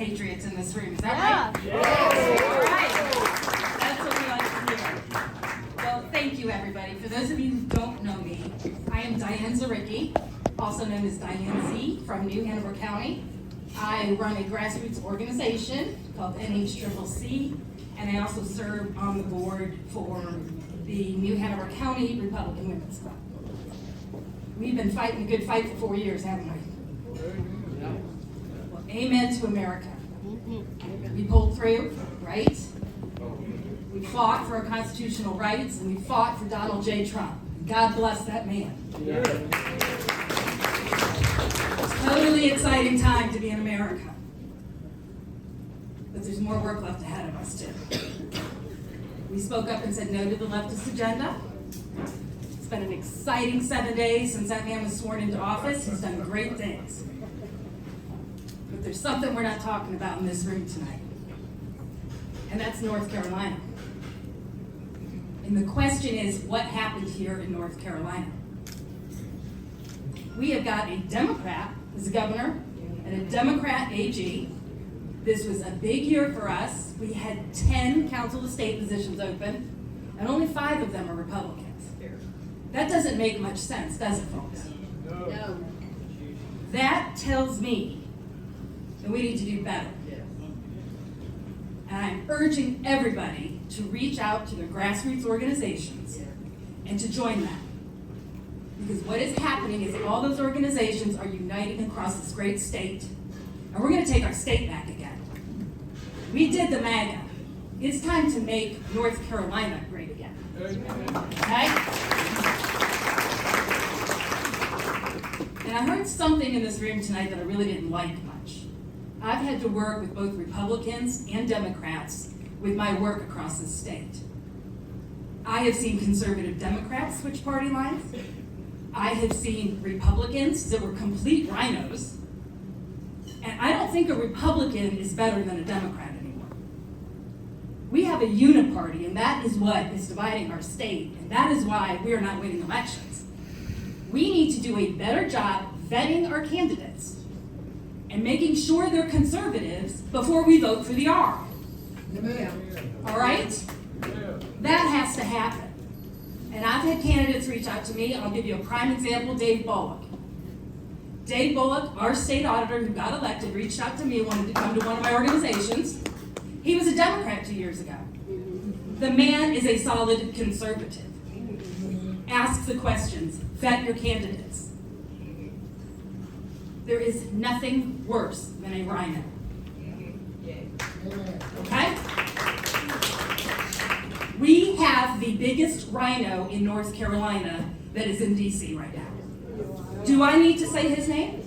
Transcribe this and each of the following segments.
patriots in this room. Is that right? Yeah. All right. That's what we like to hear. Well, thank you, everybody. For those of you who don't know me, I am Diane Zaricki, also known as Diane Z from New Hanover County. I run a grassroots organization called NHCCC, and I also serve on the board for the New Hanover County Republican Women's Club. We've been fighting a good fight for 4 years, haven't we? Well, amen to America. We pulled through, right? We fought for our constitutional rights, and we fought for Donald J. Trump. God bless that man. Totally exciting time to be in America. But there's more work left ahead of us, too. We spoke up and said no to the leftist agenda. It's been an exciting 7 days since that man was sworn into office. He's done great things. But there's something we're not talking about in this room tonight. And that's North Carolina. And the question is, what happened here in North Carolina? We have got a Democrat as a governor and a Democrat AG. This was a big year for us. We had 10 council of state positions open, and only 5 of them are Republicans. That doesn't make much sense, does it, folks? No. That tells me that we need to do better. And I'm urging everybody to reach out to their grassroots organizations and to join them. Because what is happening is all those organizations are uniting across this great state, and we're going to take our state back again. We did the MAGA. It's time to make North Carolina great again. Okay? And I heard something in this room tonight that I really didn't like much. I've had to work with both Republicans and Democrats with my work across the state. I have seen conservative Democrats switch party lines. I have seen Republicans that were complete rhinos. And I don't think a Republican is better than a Democrat anymore. We have a uniparty, and that is what is dividing our state, and that is why we are not winning elections. We need to do a better job vetting our candidates and making sure they're conservatives before we vote for the R. All right? That has to happen. And I've had candidates reach out to me. I'll give you a prime example, Dave Bullock. Dave Bullock, our state auditor who got elected, reached out to me and wanted to come to one of my organizations. He was a Democrat 2 years ago. The man is a solid conservative. Ask the questions, vet your candidates. There is nothing worse than a rhino. Okay? We have the biggest rhino in North Carolina that is in DC right now. Do I need to say his name?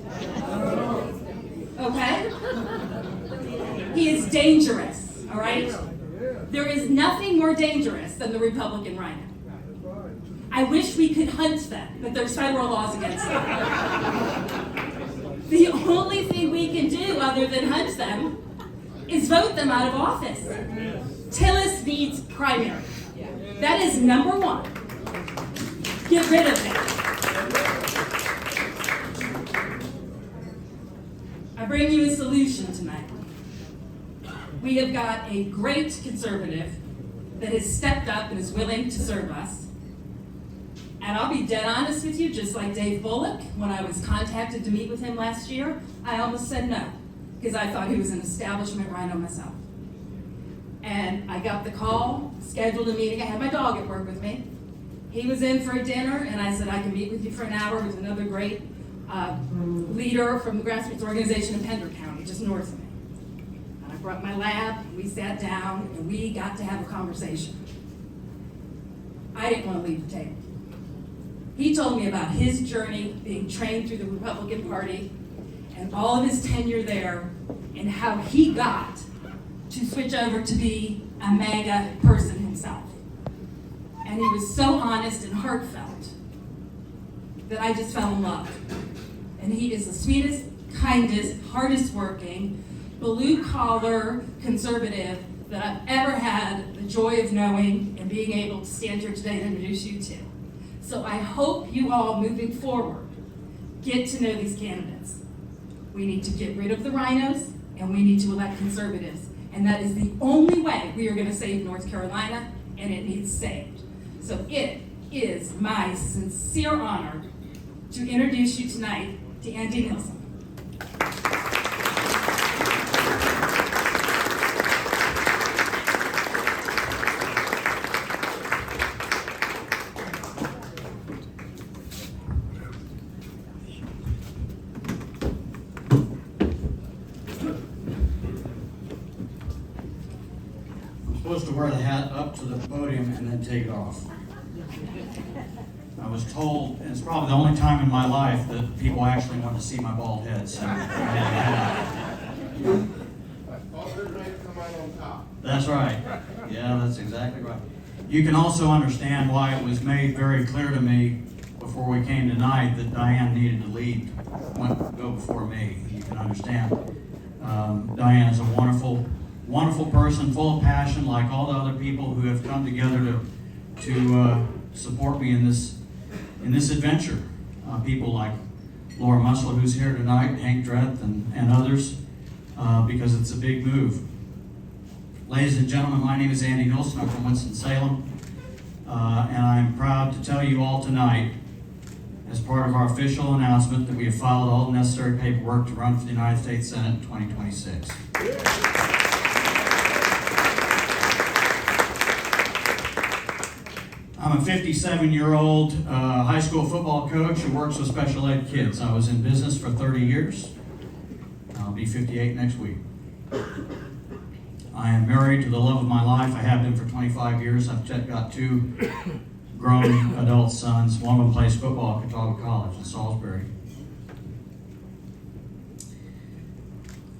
Okay? He is dangerous, all right? There is nothing more dangerous than the Republican rhino. I wish we could hunt them, but there's federal laws against that. The only thing we can do other than hunt them is vote them out of office. Tillis needs primary. That is number one. Get rid of it. I bring you a solution tonight. We have got a great conservative that has stepped up and is willing to serve us. And I'll be dead honest with you, just like Dave Bullock, when I was contacted to meet with him last year, I almost said no, because I thought he was an establishment rhino myself. And I got the call, scheduled a meeting. I had my dog at work with me. He was in for a dinner, and I said, I can meet with you for an hour with another great leader from the grassroots organization in Pender County, just north of me. And I brought my lab, and we sat down, and we got to have a conversation. I didn't want to leave the table. He told me about his journey being trained through the Republican Party and all of his tenure there, and how he got to switch over to be a MAGA person himself. And he was so honest and heartfelt that I just fell in love. And he is the sweetest, kindest, hardest working, blue-collar conservative that I've ever had the joy of knowing and being able to stand here today and introduce you to. So I hope you all, moving forward, get to know these candidates. We need to get rid of the rhinos, and we need to elect conservatives. And that is the only way we are going to save North Carolina, and it needs saved. So it is my sincere honor to introduce you tonight to Andy Nillson. Supposed to wear the hat up to the podium and then take it off. I was told, and it's probably the only time in my life that people actually want to see my bald head, so I had the hat. That's right. Yeah, that's exactly right. You can also understand why it was made very clear to me before we came tonight that Diane needed to lead, go before me. You can understand. Diane is a wonderful person, full of passion, like all the other people who have come together to support me in this adventure. People like Laura Musler, who's here tonight, Hank Dreth, and others, because it's a big move. Ladies and gentlemen, my name is Andy Nillson. I'm from Winston-Salem, and I'm proud to tell you all tonight, as part of our official announcement, that we have filed all necessary paperwork to run for the United States Senate in 2026. I'm a 57-year-old high school football coach who works with special ed kids. I was in business for 30 years. I'll be 58 next week. I am married to the love of my life. I have been for 25 years. I've got two grown adult sons. One of them plays football at Catawba College in Salisbury.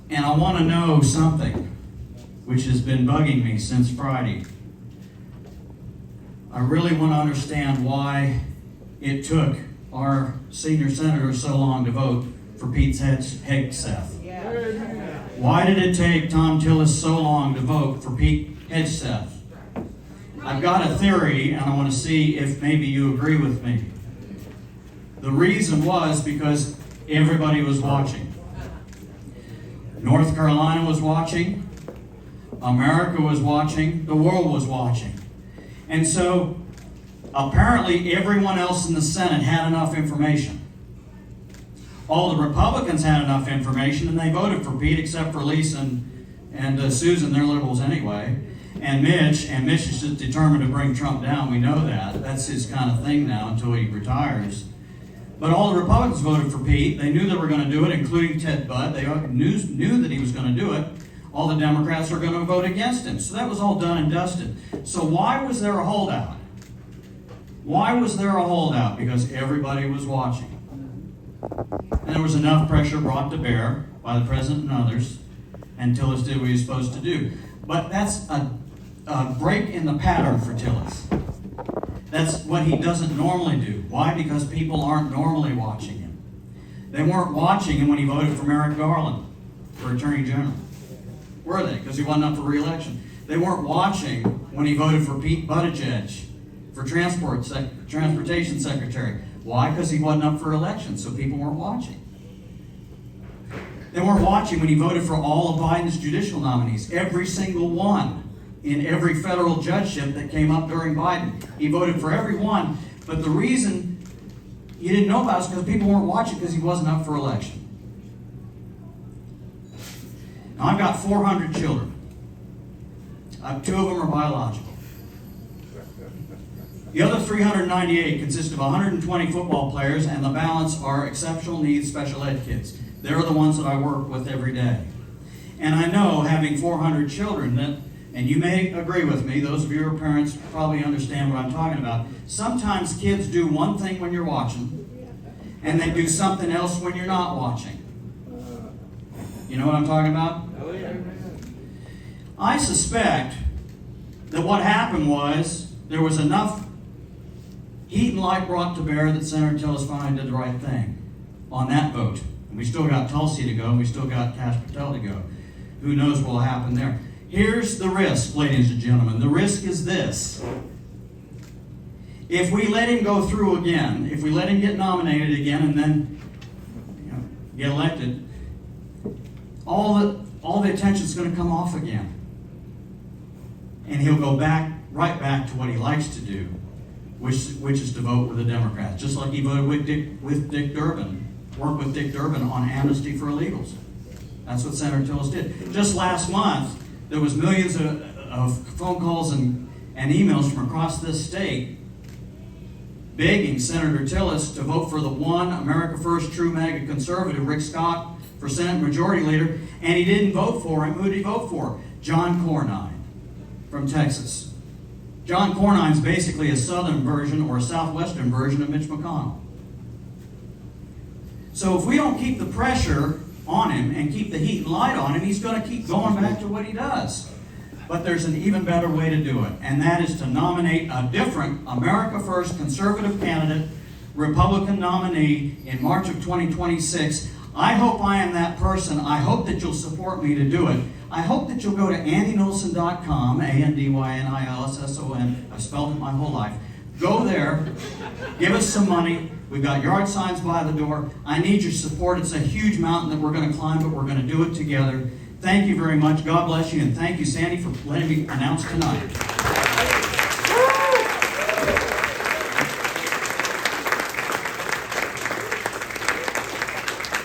And I want to know something which has been bugging me since Friday. I really want to understand why it took our senior senator so long to vote for Pete Hegseth. Why did it take Tom Tillis so long to vote for Pete Hegseth? I've got a theory, and I want to see if maybe you agree with me. The reason was because everybody was watching. North Carolina was watching. America was watching. The world was watching. And so, apparently, everyone else in the Senate had enough information. All the Republicans had enough information, and they voted for Pete, except for Lisa and Susan. They're liberals anyway. And Mitch is just determined to bring Trump down. We know that. That's his kind of thing now until he retires. But all the Republicans voted for Pete. They knew they were going to do it, including Ted Budd. They knew that he was going to do it. All the Democrats are going to vote against him. So that was all done and dusted. So why was there a holdout? Why was there a holdout? Because everybody was watching. And there was enough pressure brought to bear by the president and others, and Tillis did what he was supposed to do. But that's a break in the pattern for Tillis. That's what he doesn't normally do. Why? Because people aren't normally watching him. They weren't watching him when he voted for Merrick Garland for Attorney General. Were they? Because he wasn't up for re-election. They weren't watching when he voted for Pete Buttigieg for Transportation Secretary. Why? Because he wasn't up for election, so people weren't watching. They weren't watching when he voted for all of Biden's judicial nominees, every single one in every federal judgeship that came up during Biden. He voted for every one, but the reason you didn't know about it is because people weren't watching because he wasn't up for election. Now, I've got 400 children. 2 of them are biological. The other 398 consist of 120 football players, and the balance are exceptional needs special ed kids. They're the ones that I work with every day. And I know, having 400 children, that, and you may agree with me, those of you who are parents probably understand what I'm talking about. Sometimes kids do one thing when you're watching, and they do something else when you're not watching. You know what I'm talking about? I suspect that what happened was there was enough heat and light brought to bear that Senator Tillis finally did the right thing on that vote. And we still got Tulsi to go, and we still got Cash Patel to go. Who knows what will happen there? Here's the risk, ladies and gentlemen. The risk is this. If we let him go through again, if we let him get nominated again and then get elected, all all the attention's going to come off again. And he'll go right back to what he likes to do, which is to vote with the Democrats. Just like he voted with Dick Durbin, worked with Dick Durbin on amnesty for illegals. That's what Senator Tillis did. Just last month, there was millions of phone calls and emails from across this state begging Senator Tillis to vote for the one America First true MAGA conservative, Rick Scott, for Senate Majority Leader, and he didn't vote for him. Who did he vote for? John Cornyn from Texas. John Cornyn's basically a southern version or a southwestern version of Mitch McConnell. So if we don't keep the pressure on him and keep the heat and light on him, he's going to keep going back to what he does. But there's an even better way to do it, and that is to nominate a different America First conservative candidate, Republican nominee in March of 2026. I hope I am that person. I hope that you'll support me to do it. I hope that you'll go to andynillson.com, ANDYNILSSON. I've spelled it my whole life. Go there, give us some money. We've got yard signs by the door. I need your support. It's a huge mountain that we're going to climb, but we're going to do it together. Thank you very much. God bless you, and thank you, Sandy, for letting me announce tonight.